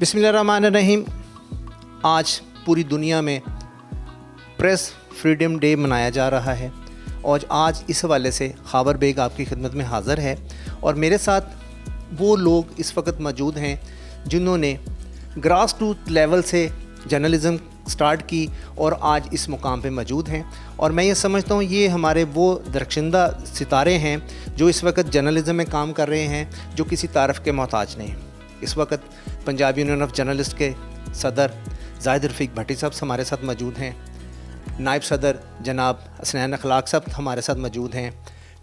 बिस्मिल्लाहिर्रहमानिर्रहीम। आज पूरी दुनिया में प्रेस फ्रीडम डे मनाया जा रहा है और आज इस हवाले से खाबर बेग आपकी खिदमत में हाज़िर है और मेरे साथ वो लोग इस वक्त मौजूद हैं जिन्होंने ग्रास रूट लेवल से जर्नलिज़म स्टार्ट की और आज इस मुकाम पे मौजूद हैं। और मैं ये समझता हूँ ये हमारे वो दरख्शिंदा सितारे हैं जो इस वक्त जर्नलिज़म में काम कर रहे हैं, जो किसी तारीफ़ के मोहताज नहीं। इस वक्त पंजाब यूनियन ऑफ जर्नलिस्ट के सदर जाहिद रफ़ीक भट्टी साहब हमारे साथ मौजूद हैं। नायब सदर जनाब हसनैन अखलाक साहब हमारे साथ मौजूद हैं।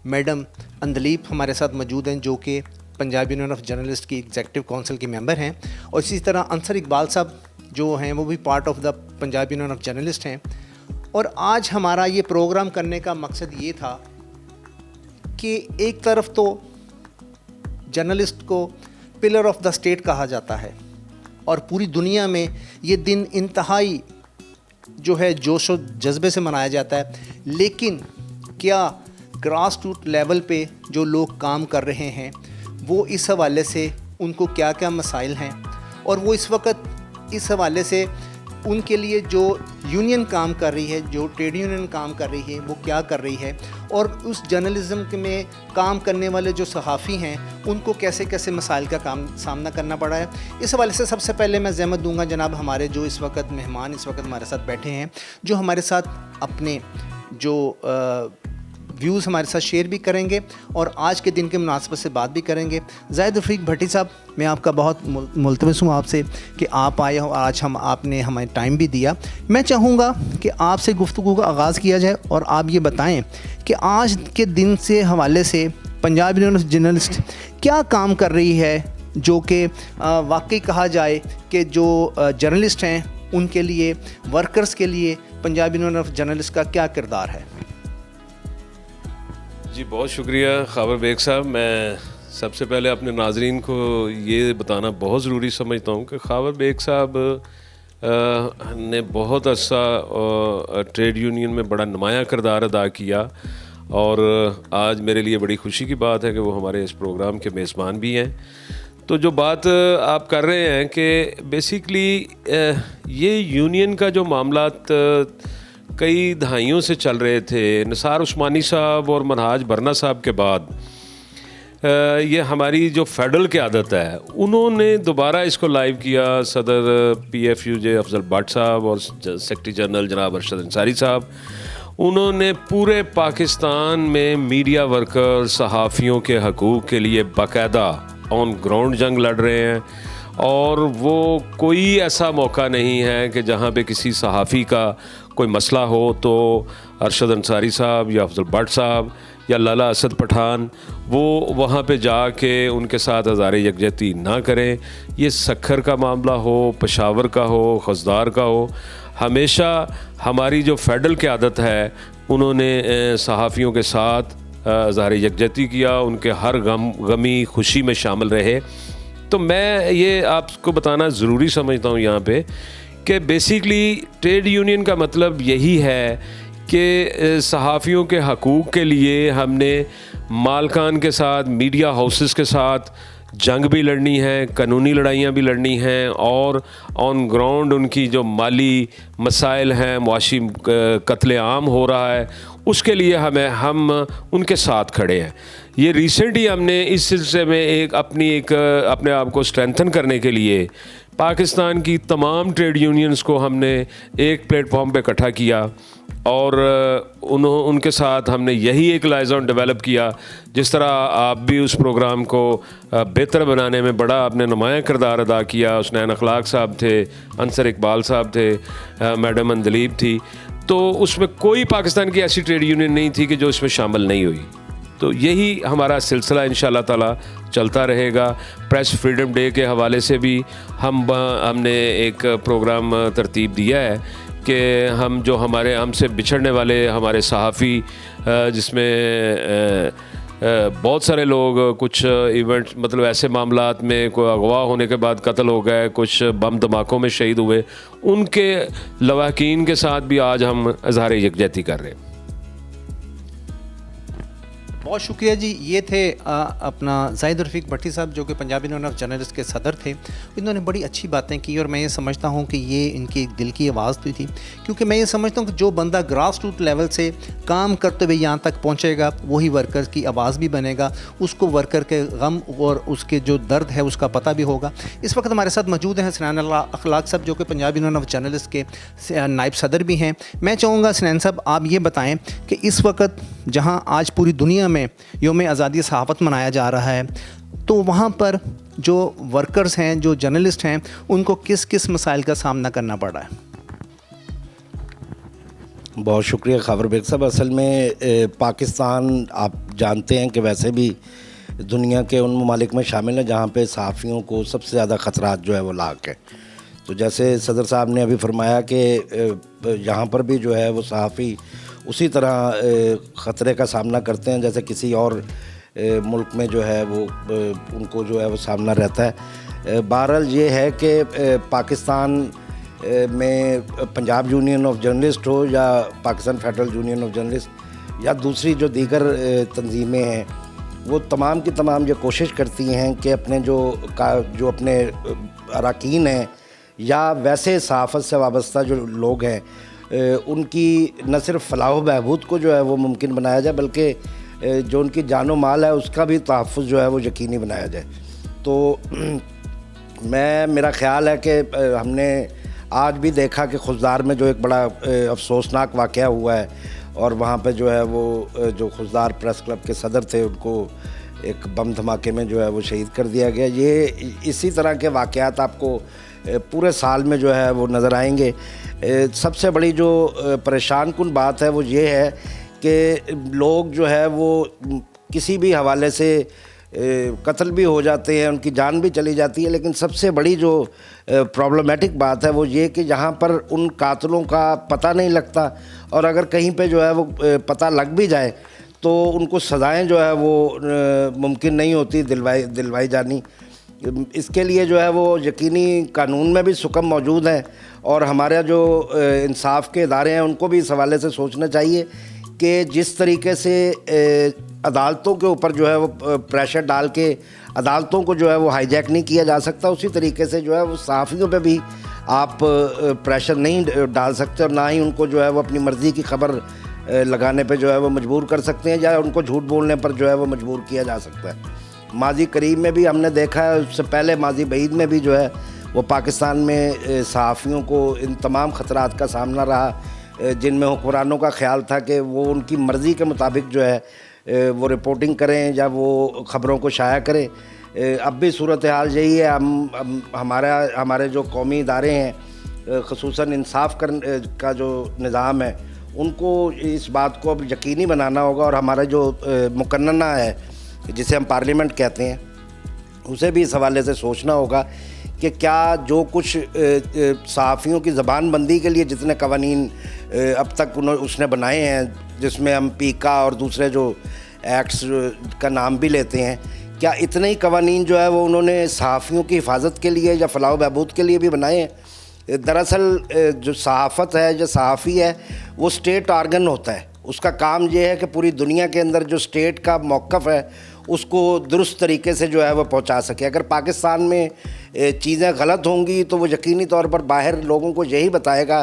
मैडम अंदलीप हमारे साथ मौजूद हैं जो कि पंजाब यूनियन ऑफ जर्नलिस्ट की एग्जीक्यूटिव काउंसिल के मेंबर हैं। और इसी तरह अंसर इकबाल साहब जो हैं वो भी part of the Punjab union of journalist हैं। और आज हमारा ये प्रोग्राम करने का मकसद ये था कि एक तरफ तो जर्नलिस्ट को पिलर ऑफ द स्टेट कहा जाता है और पूरी दुनिया में ये दिन इंतहाई जो है जोश और जज्बे से मनाया जाता है, लेकिन क्या ग्रास रूट लेवल पे जो लोग काम कर रहे हैं वो इस हवाले से उनको क्या क्या मसाइल हैं और वो इस वक्त इस हवाले से उनके लिए जो यूनियन काम कर रही है, जो ट्रेड यूनियन काम कर रही है, वो क्या कर रही है और उस जर्नलिज़म में काम करने वाले जो सहाफ़ी हैं उनको कैसे कैसे मसाइल का सामना करना पड़ा है। इस हवाले से सबसे पहले मैं ज़हमत दूंगा जनाब हमारे जो इस वक्त मेहमान इस वक्त हमारे साथ बैठे हैं, जो हमारे साथ अपने जो व्यूज़ हमारे साथ शेयर भी करेंगे और आज के दिन के मुनासबत से बात भी करेंगे। जाहिद रफ़ीक भट्टी साहब, मैं आपका बहुत मुल्तमस हूँ आपसे कि आप आए हो, आज आपने हमें टाइम भी दिया। मैं चाहूँगा कि आपसे गुफ्तगू का आगाज़ किया जाए और आप ये बताएं कि आज के दिन से हवाले से पंजाब यूनियन ऑफ जर्नलिस्ट क्या काम कर रही है जो कि वाकई कहा जाए कि जो जर्नलिस्ट हैं उनके लिए, वर्कर्स के लिए पंजाब यूनियन ऑफ जर्नलिस्ट का क्या किरदार है। जी बहुत शुक्रिया खाबर बेग साहब। मैं सबसे पहले अपने नाजरीन को ये बताना बहुत ज़रूरी समझता हूँ कि खाबर बेग साहब ने बहुत अच्छा ट्रेड यूनियन में बड़ा नुमाया किरदार अदा किया और आज मेरे लिए बड़ी खुशी की बात है कि वो हमारे इस प्रोग्राम के मेज़बान भी हैं। तो जो बात आप कर रहे हैं कि बेसिकली ये यूनियन का जो मामलात कई दहाइयों से चल रहे थे, निसार उस्मानी साहब और मनहाज बरना साहब के बाद ये हमारी जो फेडरल क़यादत है उन्होंने दोबारा इसको लाइव किया। सदर PFUJ अफजल भट्ट साहब और सेक्रेटरी जनरल जनाब अरशद अंसारी साहब, उन्होंने पूरे पाकिस्तान में मीडिया वर्कर सहाफ़ियों के हकूक़ के लिए बाकायदा ऑन ग्राउंड जंग लड़ रहे हैं और वो कोई ऐसा मौका नहीं है कि जहाँ पे किसी सहाफ़ी का कोई मसला हो तो अरशद अंसारी साहब या अफजल भट्ट साहब या लाला असद पठान वो वहाँ पे जाके उनके साथ हज़ारे यकजहती ना करें। ये सक्खर का मामला हो, पेशावर का हो, खजदार का हो, हमेशा हमारी जो फेडरल क़यादत है उन्होंने सहाफ़ियों के साथ हज़ारे यकजहती किया, उनके हर गमी खुशी में शामिल रहे। तो मैं ये आपको बताना ज़रूरी समझता हूँ यहाँ पे कि बेसिकली ट्रेड यूनियन का मतलब यही है कि सहाफ़ियों के हकूक़ के लिए हमने मालकान के साथ, मीडिया हाउसेस के साथ जंग भी लड़नी है, कानूनी लड़ाइयाँ भी लड़नी हैं और ऑन ग्राउंड उनकी जो माली मसाइल हैं, मुआशी कत्ले-आम हो रहा है, उसके लिए हम उनके साथ खड़े हैं। ये रिसेंटली हमने इस सिलसिले में अपने आप को स्ट्रेंथन करने के लिए पाकिस्तान की तमाम ट्रेड यूनियंस को हमने एक प्लेटफॉर्म पे इकट्ठा किया और उनके साथ हमने यही एक लाइज़न डेवलप किया। जिस तरह आप भी उस प्रोग्राम को बेहतर बनाने में बड़ा आपने नुमाया किरदार अदा किया, हसनैन अखलाक साहब थे, अंसर इकबाल साहब थे, मैडम अंदलीप थी, तो उसमें कोई पाकिस्तान की ऐसी ट्रेड यूनियन नहीं थी कि जो इसमें शामिल नहीं हुई। तो यही हमारा सिलसिला इंशाअल्लाह ताला चलता रहेगा। प्रेस फ्रीडम डे के हवाले से भी हमने एक प्रोग्राम तरतीब दिया है कि हम जो हमसे बिछड़ने वाले हमारे सहाफ़ी, जिसमें बहुत सारे लोग कुछ इवेंट मतलब ऐसे मामलात में कोई अगवा होने के बाद कत्ल हो गए, कुछ बम धमाकों में शहीद हुए, उनके लवाकीन के साथ भी आज हम इज़हार यकजहती कर रहे हैं। बहुत शुक्रिया जी। ये थे अपना जाहिद रफ़ीक भट्टी साहब, जो कि पंजाबी यूनियन ऑफ जर्नलिस्ट के सदर थे। इन्होंने बड़ी अच्छी बातें की और मैं ये समझता हूँ कि ये इनकी एक दिल की आवाज़ भी थी, क्योंकि मैं ये समझता हूँ कि जो बंदा ग्रास रूट लेवल से काम करते हुए यहाँ तक पहुँचेगा वही वर्कर की आवाज़ भी बनेगा, उसको वर्कर के गम और उसके जो दर्द है उसका पता भी होगा। इस वक्त हमारे साथ मौजूद हैं सनैन अखलाक साहब, जो कि पंजाबी यूनियन ऑफ जर्नलिस्ट के नायब सदर भी हैं। मैं चाहूँगा सनैन साहब आप ये बताएँ कि इस वक्त जहाँ आज पूरी दुनिया में यौम आज़ादी सहाफ़त मनाया जा रहा है, तो वहाँ पर जो वर्कर्स हैं, जो जर्नलिस्ट हैं, उनको किस किस मसाइल का सामना करना पड़ रहा है? बहुत शुक्रिया खाबर बेग साहब। असल में पाकिस्तान आप जानते हैं कि वैसे भी दुनिया के उन ममालिक में शामिल है जहाँ पे सहाफ़ियों को सबसे ज़्यादा ख़तरात जो है वो लाक है। तो जैसे सदर साहब ने अभी फरमाया कि यहाँ पर भी जो है वो सहाफ़ी उसी तरह ख़तरे का सामना करते हैं जैसे किसी और मुल्क में जो है वो उनको जो है वो सामना रहता है। बहरहाल ये है कि पाकिस्तान में पंजाब यूनियन ऑफ जर्नलिस्ट हो या Pakistan federal union of journalist या दूसरी जो दीगर तंजीमें हैं, वो तमाम की तमाम ये कोशिश करती हैं कि अपने जो अपने अरकान हैं या वैसे सहाफ़त से वाबस्ता जो लोग हैं उनकी न सिर्फ फलाह बहबूद को जो है वो मुमकिन बनाया जाए, बल्कि जो उनकी जान व माल है उसका भी तहफ़्फ़ुज़ जो है वो यकीनी बनाया जाए। तो मेरा ख़्याल है कि हमने आज भी देखा कि खुशदार में जो एक बड़ा अफसोसनाक वाक़या हुआ है और वहाँ पे जो है वो जो खुशदार प्रेस क्लब के सदर थे उनको एक बम धमाके में जो है वो शहीद कर दिया गया। ये इसी तरह के वाक़यात आपको पूरे साल में जो है वो नज़र आएंगे। सबसे बड़ी जो परेशान कुन बात है वो ये है कि लोग जो है वो किसी भी हवाले से कत्ल भी हो जाते हैं, उनकी जान भी चली जाती है, लेकिन सबसे बड़ी जो प्रॉब्लमेटिक बात है वो ये कि जहाँ पर उन कातलों का पता नहीं लगता और अगर कहीं पे जो है वो पता लग भी जाए तो उनको सज़ाएं जो है वो मुमकिन नहीं होती दिलवाई जानी। इसके लिए जो है वो यकीनी कानून में भी सुकम मौजूद है और हमारे जो इंसाफ के इदारे हैं उनको भी इस हवाले से सोचना चाहिए कि जिस तरीके से अदालतों के ऊपर जो है वो प्रेशर डाल के अदालतों को जो है वो हाईजैक नहीं किया जा सकता, उसी तरीके से जो है वो सहाफ़ियों पे भी आप प्रेशर नहीं डाल सकते और ना ही उनको जो है वो अपनी मर्ज़ी की खबर लगाने पे जो है वो मजबूर कर सकते हैं या उनको झूठ बोलने पर जो है वो मजबूर किया जा सकता है। माजी करीब में भी हमने देखा है, उससे पहले माजी बईद में भी जो है वो पाकिस्तान में सहाफ़ियों को इन तमाम ख़तरात का सामना रहा जिनमें हुक्मरानों का ख्याल था कि वो उनकी मर्ज़ी के मुताबिक जो है वो रिपोर्टिंग करें या वो ख़बरों को शाया करें। अब भी सूरत हाल यही है। हमारे जो कौमी इदारे हैं, ख़ुसूसन इंसाफ का जो निज़ाम है, उनको इस बात को अब यकीनी बनाना होगा और हमारा जो मुकन्नना है जिसे हम पार्लियामेंट कहते हैं, उसे भी इस हवाले से सोचना होगा कि क्या जो कुछ सहाफ़ियों की ज़बान बंदी के लिए जितने कवानीन अब तक उसने बनाए हैं, जिसमें हम पीका और दूसरे जो एक्ट्स का नाम भी लेते हैं, क्या इतने ही कवानीन जो है वो उन्होंने सहाफ़ियों की हिफाजत के लिए या फलाह बहबूद के लिए भी बनाए हैं? दरअसल जो सहाफ़त है, जो सहाफ़ी है, वो स्टेट ऑर्गन होता है। उसका काम ये है कि पूरी दुनिया के अंदर जो स्टेट का मौक़िफ़ है उसको दुरुस्त तरीके से जो है वो पहुंचा सके। अगर पाकिस्तान में चीज़ें गलत होंगी तो वो यकीनी तौर पर बाहर लोगों को यही बताएगा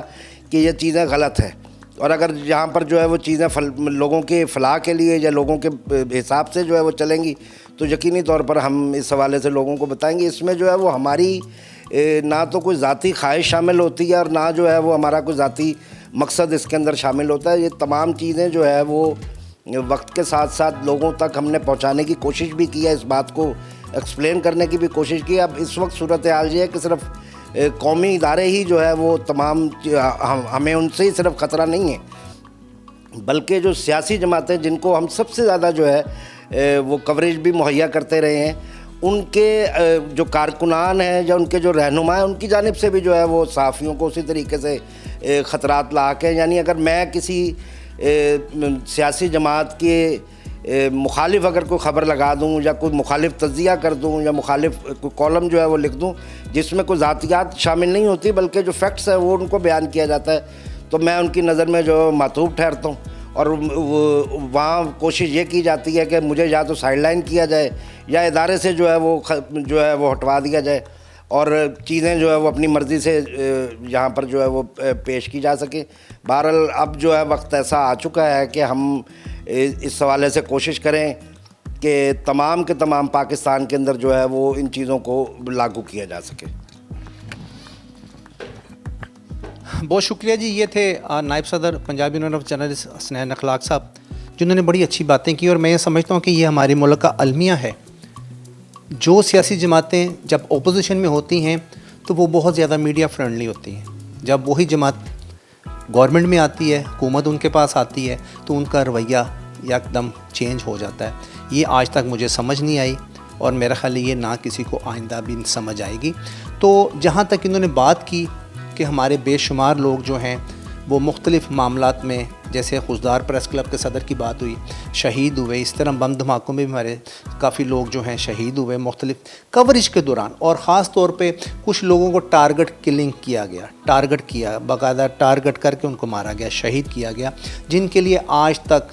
कि ये चीज़ें गलत है, और अगर यहाँ पर जो है वो चीज़ें लोगों के फ़लाह के लिए या लोगों के हिसाब से जो है वो चलेंगी तो यकीनी तौर पर हम इस हवाले से लोगों को बताएंगे। इसमें जो है वो हमारी ना तो कोई ज़ाती ख्वाहिश शामिल होती है और ना जो है वो हमारा कोई ज़ाती मकसद इसके अंदर शामिल होता है। ये तमाम चीज़ें जो है वो वक्त के साथ साथ लोगों तक हमने पहुंचाने की कोशिश भी की है, इस बात को एक्सप्लेन करने की भी कोशिश की। अब इस वक्त सूरत हाल ये है कि सिर्फ कौमी इदारे ही जो है वो तमाम हमें उनसे ही सिर्फ ख़तरा नहीं है, बल्कि जो सियासी जमातें जिनको हम सबसे ज़्यादा जो है वो कवरेज भी मुहैया करते रहे हैं, उनके जो कारकुनान हैं या उनके जो रहनुमा हैं, उनकी जानिब से भी जो है वो सहाफ़ियों को उसी तरीके से ख़तरात लाक हैं। यानी अगर मैं किसी सियासी जमात के मुखालिफ अगर कोई ख़बर लगा दूं या कोई मुखालिफ तज़िया कर दूं या मुखालिफ कोई कॉलम जो है वो लिख दूं जिसमें कोई ज़ातियात शामिल नहीं होती बल्कि जो फैक्ट्स है वो उनको बयान किया जाता है, तो मैं उनकी नज़र में जो मातूब ठहरता हूँ और वहाँ कोशिश ये की जाती है कि मुझे या तो साइडलाइन किया जाए या इदारे से जो है वो हटवा दिया जाए और चीज़ें जो है वो अपनी मर्ज़ी से यहाँ पर जो है वो पेश की जा सके। बहरहाल अब जो है वक्त ऐसा आ चुका है कि हम इस हवाले से कोशिश करें कि तमाम के तमाम पाकिस्तान के अंदर जो है वो इन चीज़ों को लागू किया जा सके। बहुत शुक्रिया जी। ये थे नायब सदर Punjab union of journalist Hasnain अखलाक साहब, जिन्होंने बड़ी अच्छी बातें की और मैं ये समझता हूँ कि ये हमारे मुल्क का अलमिया है। जो सियासी जमातें जब ओपोजिशन में होती हैं तो वो बहुत ज़्यादा मीडिया फ्रेंडली होती हैं। जब वही जमात गवर्नमेंट में आती है, हुकूमत उनके पास आती है, तो उनका रवैया एकदम चेंज हो जाता है। ये आज तक मुझे समझ नहीं आई और मेरा ख्याल है ये ना किसी को आइंदा भी समझ आएगी। तो जहाँ तक इन्होंने बात की कि हमारे बेशुमार लोग जो हैं वो मुख्तलिफ़ मामलात में, जैसे खुशदार प्रेस क्लब के सदर की बात हुई, शहीद हुए, इस तरह बम धमाकों में भी हमारे काफ़ी लोग जो हैं शहीद हुए मुख्तलिफ़ कवरेज के दौरान। और ख़ास तौर पे कुछ लोगों को टारगेट किलिंग किया गया, टारगेट किया, बाकायदा टारगेट करके उनको मारा गया, शहीद किया गया, जिनके लिए आज तक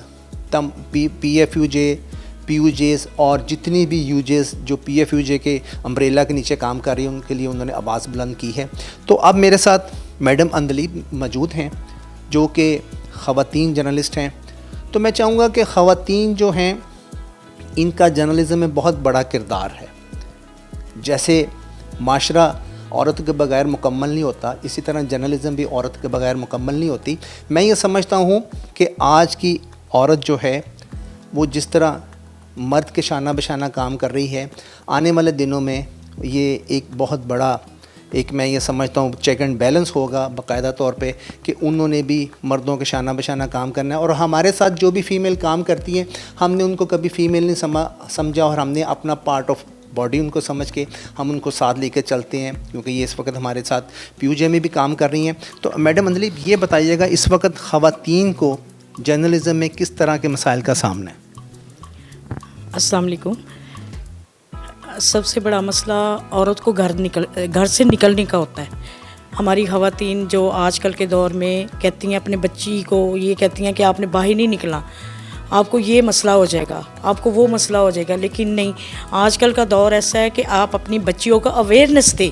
PFUJ और जितनी भी यूजेस जो PFUJ के अम्ब्रेला के नीचे काम कर रही हैं उनके लिए उन्होंने आवाज़ बुलंद की है। तो अब मेरे साथ मैडम अंदलीब मौजूद हैं जो कि ख़वातीन जर्नलिस्ट हैं। तो मैं चाहूँगा कि ख़वातीन जो हैं इनका जर्नलिज़म में बहुत बड़ा किरदार है। जैसे माशरा औरत के बगैर मुकम्मल नहीं होता, इसी तरह जर्नलिज़म भी औरत के बगैर मुकम्मल नहीं होती। मैं ये समझता हूँ कि आज की औरत जो है वो जिस तरह मर्द के शाना बशाना काम कर रही है, आने वाले दिनों में ये एक बहुत बड़ा मैं ये समझता हूँ चेक एंड बैलेंस होगा बाकायदा तौर पे कि उन्होंने भी मर्दों के शाना बशाना काम करना है। और हमारे साथ जो भी फ़ीमेल काम करती हैं हमने उनको कभी फ़ीमेल नहीं समझा और हमने अपना पार्ट ऑफ बॉडी उनको समझ के हम उनको साथ लेकर चलते हैं, क्योंकि ये इस वक्त हमारे साथ PUJ में भी काम कर रही हैं। तो मैडम अंदलीब ये बताइएगा इस वक्त ख़वातीन को जर्नलिज़म में किस तरह के मसाइल का सामना है? अस्सलाम वालेकुम। सबसे बड़ा मसला औरत को घर से निकलने का होता है। हमारी ख़वातीन जो आजकल के दौर में कहती हैं अपने बच्ची को, ये कहती हैं कि आपने बाहर नहीं निकलना, आपको ये मसला हो जाएगा, आपको वो मसला हो जाएगा। लेकिन नहीं, आजकल का दौर ऐसा है कि आप अपनी बच्चियों को अवेयरनेस दें,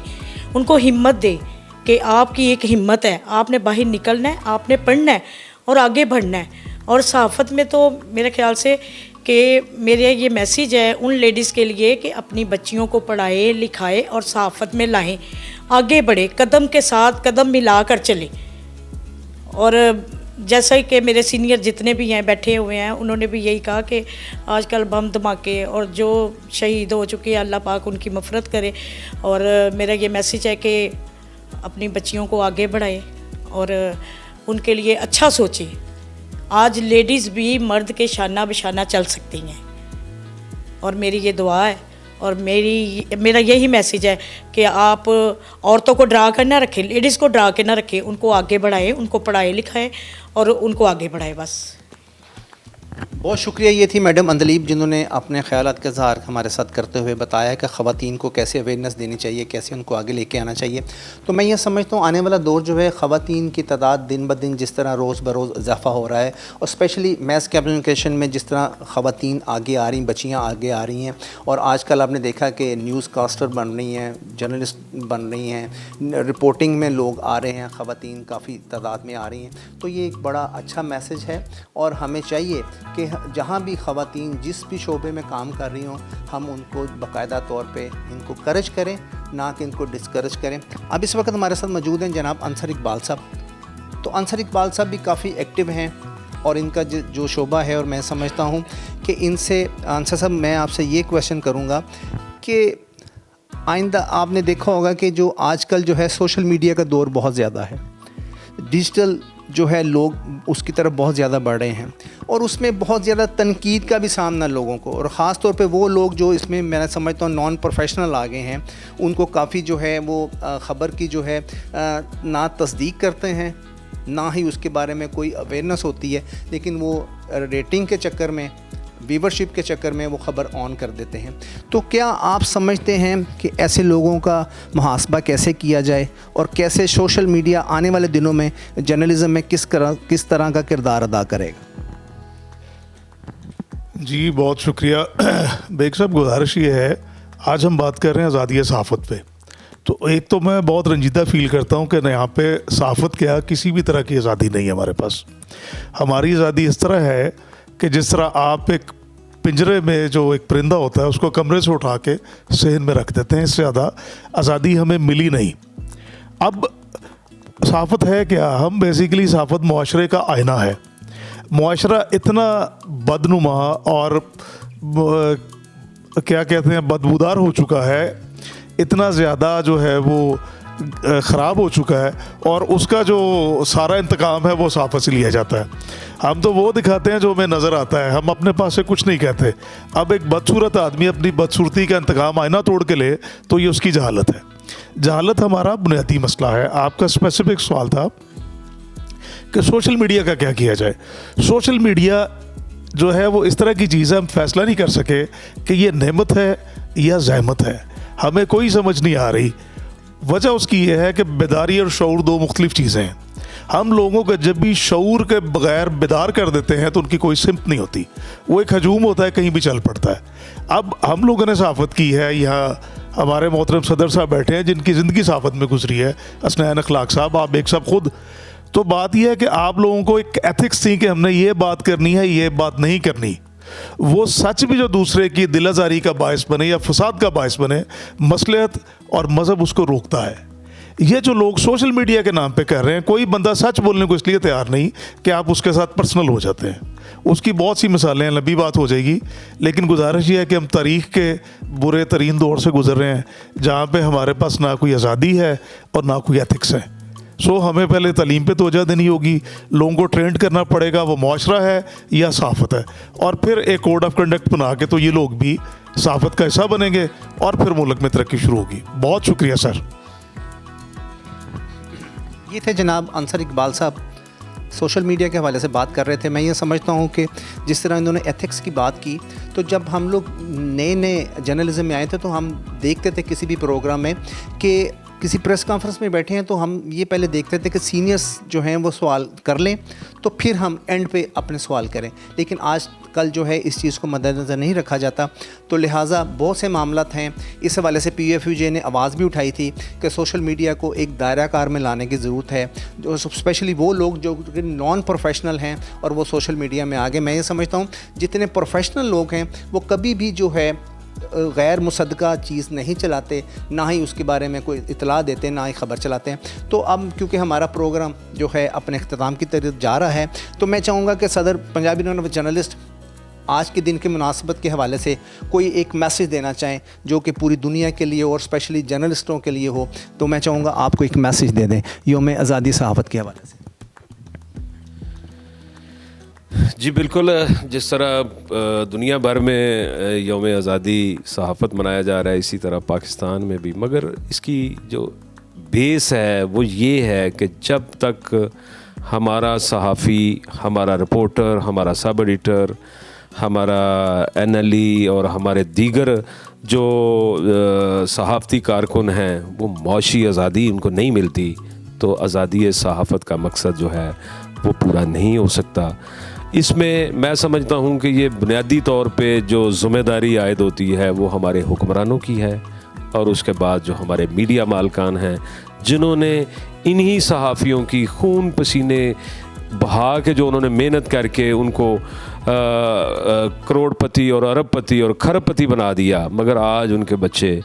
उनको हिम्मत दें कि आपकी एक हिम्मत है, आपने बाहर निकलना है, आपने पढ़ना है और आगे बढ़ना है। और सहाफ़त में तो मेरे ख़्याल से कि मेरा ये मैसेज है उन लेडीज़ के लिए कि अपनी बच्चियों को पढ़ाए लिखाए और सहाफ़त में लाएं, आगे बढ़े, कदम के साथ कदम मिला कर चलें। और जैसा कि मेरे सीनियर जितने भी हैं बैठे हुए हैं उन्होंने भी यही कहा कि आजकल बम धमाके और जो शहीद हो चुके हैं अल्लाह पाक उनकी मफ़रत करे। और मेरा ये मैसेज है कि अपनी बच्चियों को आगे बढ़ाए और उनके लिए अच्छा सोचें। आज लेडीज़ भी मर्द के शाना बिशाना चल सकती हैं और मेरी ये दुआ है और मेरा यही मैसेज है कि आप औरतों को डरा कर ना रखें, लेडीज़ को डरा के ना रखें, उनको आगे बढ़ाएं, उनको पढ़ाए लिखाएं और उनको आगे बढ़ाएं। बस बहुत शुक्रिया। ये थी मैडम अंदलीब जिन्होंने अपने ख़यालात का इज़हार हमारे साथ करते हुए बताया कि ख़वातीन को कैसे अवेयरनेस देनी चाहिए, कैसे उनको आगे लेके आना चाहिए। तो मैं ये समझता हूँ आने वाला दौर जो है ख़वातीन की तादाद दिन ब दिन जिस तरह रोज़ बरोज़ इजाफ़ा हो रहा है और स्पेशली मैस कम्युनिकेशन में जिस तरह ख़वातीन आगे आ रही, बच्चियाँ आगे आ रही हैं और आजकल आपने देखा कि न्यूज़ कास्टर बन रही हैं, जर्नलिस्ट बन रही हैं, रिपोर्टिंग में लोग आ रहे हैं, ख़वातीन काफ़ी तादाद में आ रही हैं। तो ये एक बड़ा अच्छा मैसेज है और हमें चाहिए कि जहाँ भी ख़वातीन जिस भी शोबे में काम कर रही हों हम उनको बाकायदा तौर पे इनको करज करें, ना कि इनको डिस्करेज करें। अब इस वक्त हमारे साथ मौजूद हैं जनाब अंसर इकबाल साहब। तो अंसर इकबाल साहब भी काफ़ी एक्टिव हैं और इनका जो शोबा है और मैं समझता हूँ कि इनसे अंसर साहब मैं आपसे ये क्वेश्चन करूँगा कि आइंदा आपने देखा होगा कि जो आजकल जो है सोशल मीडिया का दौर बहुत ज़्यादा है, डिजिटल जो है लोग उसकी तरफ बहुत ज़्यादा बढ़ रहे हैं और उसमें बहुत ज़्यादा तनकीद का भी सामना लोगों को, और ख़ास तौर पे वो लोग जो इसमें मैं समझता हूँ नॉन प्रोफेशनल आ गए हैं, उनको काफ़ी जो है वो ख़बर की जो है ना तस्दीक करते हैं, ना ही उसके बारे में कोई अवेयरनेस होती है, लेकिन वो रेटिंग के चक्कर में, व्यूवरशिप के चक्कर में वो ख़बर ऑन कर देते हैं। तो क्या आप समझते हैं कि ऐसे लोगों का मुहासबा कैसे किया जाए और कैसे सोशल मीडिया आने वाले दिनों में जर्नलिज़म में किस तरह का किरदार अदा करेगा? जी बहुत शुक्रिया। बेग साहब, गुजारिश ये है, आज हम बात कर रहे हैं आज़ादी सहाफ़त पे। तो एक तो मैं बहुत रंजीदा फ़ील करता हूँ कि यहाँ पे सहाफ़त क्या, किसी भी तरह की आज़ादी नहीं है हमारे पास। हमारी आज़ादी इस तरह है कि जिस तरह आप एक पिंजरे में जो एक परिंदा होता है उसको कमरे से उठा के सहन में रख देते हैं, इससे ज़्यादा आज़ादी हमें मिली नहीं। अब सहाफ़त है क्या? हम बेसिकली सहाफ़त मुआशरे का आईना है। मुआशरा इतना बदनुमा और क्या कहते हैं बदबूदार हो चुका है, इतना ज़्यादा जो है वो ख़राब हो चुका है, और उसका जो सारा इंतकाम है वो सहाफ़त से लिया जाता है। हम तो वो दिखाते हैं जो हमें नज़र आता है, हम अपने पास से कुछ नहीं कहते। अब एक बदसूरत आदमी अपनी बदसूरती का इंतकाम आईना तोड़ के ले तो ये उसकी जहालत है। जहालत हमारा बुनियादी मसला है। आपका स्पेसिफिक सवाल था कि सोशल मीडिया का क्या किया जाए। सोशल मीडिया जो है वो इस तरह की चीज़ है, हम फैसला नहीं कर सके कि ये नेमत है या ज़हमत है, हमें कोई समझ नहीं आ रही। वजह उसकी ये है कि बेदारी और शऊर दो मुख्तलिफ चीज़ें हैं। हम लोगों को जब भी शऊर के बगैर बेदार कर देते हैं तो उनकी कोई सिमत नहीं होती, वो एक हजूम होता है, कहीं भी चल पड़ता है। अब हम लोगों ने सहाफ़त की है, यहाँ हमारे मोहतरम सदर साहब बैठे हैं जिनकी ज़िंदगी सहाफ़त में गुजरी है, हसनैन अखलाक साहब, आप एक साहब खुद। तो बात यह है कि आप लोगों को एक एथिक्स थी कि हमने ये बात करनी है, ये बात नहीं करनी। वो सच भी जो दूसरे की दिल आज़ारी का बायस बने या फसाद का बायस बने, मसलहत और मज़हब उसको रोकता है। ये जो लोग सोशल मीडिया के नाम पे कर रहे हैं, कोई बंदा सच बोलने को इसलिए तैयार नहीं कि आप उसके साथ पर्सनल हो जाते हैं। उसकी बहुत सी मिसालें हैं, लंबी बात हो जाएगी, लेकिन गुजारिश ये है कि हम तारीख़ के बुरे तरीन दौर से गुजर रहे हैं जहाँ पे हमारे पास ना कोई आज़ादी है और ना कोई एथिक्स है। सो हमें पहले तालीम पे तवज्जो देनी होगी, लोगों को ट्रेंड करना पड़ेगा, वो मुआशरा है या सहाफ़त है, और फिर एक कोड ऑफ कंडक्ट बना के तो ये लोग भी सहाफ़त का हिस्सा बनेंगे और फिर मुल्क में तरक्की शुरू होगी। बहुत शुक्रिया सर। ये थे जनाब अंसर इकबाल साहब, सोशल मीडिया के हवाले से बात कर रहे थे। मैं ये समझता हूँ कि जिस तरह इन्होंने एथिक्स की बात की, तो जब हम लोग नए नए जर्नलिज्म में आए थे तो हम देखते थे किसी भी प्रोग्राम में कि किसी प्रेस कॉन्फ्रेंस में बैठे हैं तो हम ये पहले देखते थे कि सीनियर्स जो हैं वो सवाल कर लें तो फिर हम एंड पे अपने सवाल करें, लेकिन आज कल जो है इस चीज़ को मद्देनज़र नहीं रखा जाता। तो लिहाजा बहुत से मामलात हैं। इस हवाले से PFUJ ने आवाज़ भी उठाई थी कि सोशल मीडिया को एक दायरा कार में लाने की ज़रूरत है, जो स्पेशली वो लोग जो नॉन प्रोफेशनल हैं और वो सोशल मीडिया में आगे। मैं ये समझता हूँ जितने प्रोफेशनल लोग हैं वो कभी भी जो है गैर मुसद्दका चीज़ नहीं चलाते, ना ही उसके बारे में कोई इतला देते, ना ही ख़बर चलाते हैं। तो अब क्योंकि हमारा प्रोग्राम जो है अपने अख्ताम की तरफ जा रहा है, तो मैं चाहूँगा कि सदर पंजाबी यूनियन ऑफ जर्नलिस्ट आज के दिन के मुनासबत के हवाले से कोई एक मैसेज देना चाहें जो कि पूरी दुनिया के लिए और स्पेशली जर्नलिस्टों के लिए हो। तो मैं चाहूँगा आपको एक मैसेज दे दें यौम आज़ादी सहाफ़त के हवाले से। जी बिल्कुल, जिस तरह दुनिया भर में यौम आज़ादी सहाफ़त मनाया जा रहा है, इसी तरह पाकिस्तान में भी, मगर इसकी जो बेस है वो ये है कि जब तक हमारा सहाफ़ी, हमारा रिपोर्टर, हमारा सब एडिटर, हमारा NLE और हमारे दीगर जो सहाफ़ती कारकुन हैं वो मौशी आज़ादी उनको नहीं मिलती, तो आज़ादी सहाफ़त का मकसद जो है वो पूरा नहीं हो सकता। इसमें मैं समझता हूँ कि ये बुनियादी तौर पे जो ज़िम्मेदारी आयद होती है वो हमारे हुक्मरानों की है, और उसके बाद जो हमारे मीडिया मालकान हैं जिन्होंने इन्हीं सहाफ़ियों की खून पसीने बहा के जो उन्होंने मेहनत करके उनको करोड़पति और अरबपति और खरबपति बना दिया, मगर आज उनके बच्चे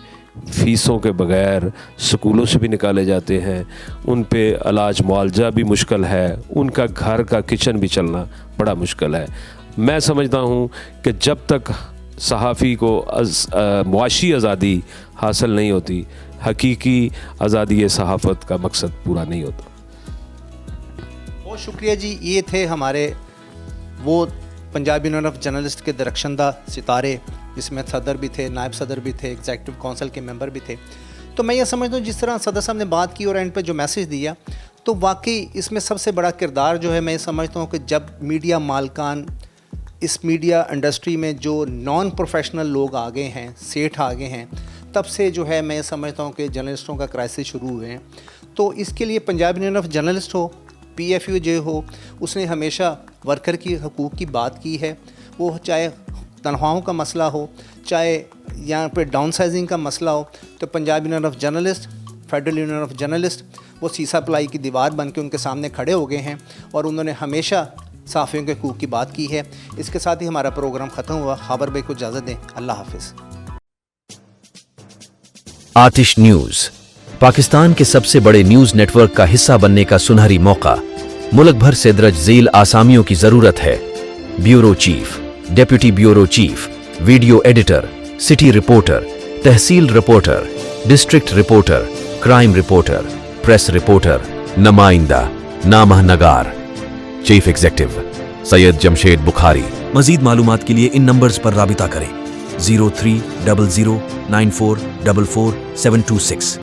फ़ीसों के बग़ैर स्कूलों से भी निकाले जाते हैं, उन पे इलाज मुआवजा भी मुश्किल है, उनका घर का किचन भी चलना बड़ा मुश्किल है। मैं समझता हूँ कि जब तक सहाफ़ी को मुआशी आज़ादी हासिल नहीं होती, हकीकी आज़ादी सहाफ़त का मकसद पूरा नहीं होता। बहुत शुक्रिया जी। ये थे हमारे वो पंजाब यूनियन ऑफ जर्नलिस्ट के दरख्शंदा सितारे, जिसमें सदर भी थे, नायब सदर भी थे, एग्जीक्यूटिव काउंसिल के मेंबर भी थे। तो मैं ये समझता हूँ जिस तरह सदर साहब ने बात की और एंड पे जो मैसेज दिया, तो वाकई इसमें सबसे बड़ा किरदार जो है मैं ये समझता हूँ कि जब मीडिया मालकान, इस मीडिया इंडस्ट्री में जो नॉन प्रोफेशनल लोग आ गए हैं, सेठ आ गए हैं, तब से जो है मैं समझता हूँ कि जर्नलिस्टों का क्राइसिस शुरू हुए हैं। तो इसके लिए पंजाब यूनियन ऑफ जर्नलिस्ट हो, PFUJ हो, उसने हमेशा वर्कर की हकूक़ की बात की है। वो चाहे तनख्वाहों का मसला हो, चाहे यहाँ पे डाउन साइजिंग का मसला हो, तो Punjab union of journalist, federal union of journalist वो सीसा प्लाई की दीवार बन के उनके सामने खड़े हो गए हैं और उन्होंने हमेशा सहाफ़ियों के हकूक़ की बात की है। इसके साथ ही हमारा प्रोग्राम ख़त्म हुआ। खबर बेग को इजाज़त दें। अल्लाह हाफिज़। आतिश न्यूज़, पाकिस्तान के सबसे बड़े न्यूज़ नेटवर्क का हिस्सा बनने का सुनहरी मौका। मुल्क भर से दर्ज झील आसामियों की ज़रूरत है। Bureau chief, deputy bureau chief, video editor, city reporter, tehsil reporter, district reporter, crime reporter, press reporter, नुमाइंदा, नामह नगार। Chief executive Syed Jamshed Bukhari. मजीद मालूमात के लिए इन नंबर्स पर राबिता करें 030094444726।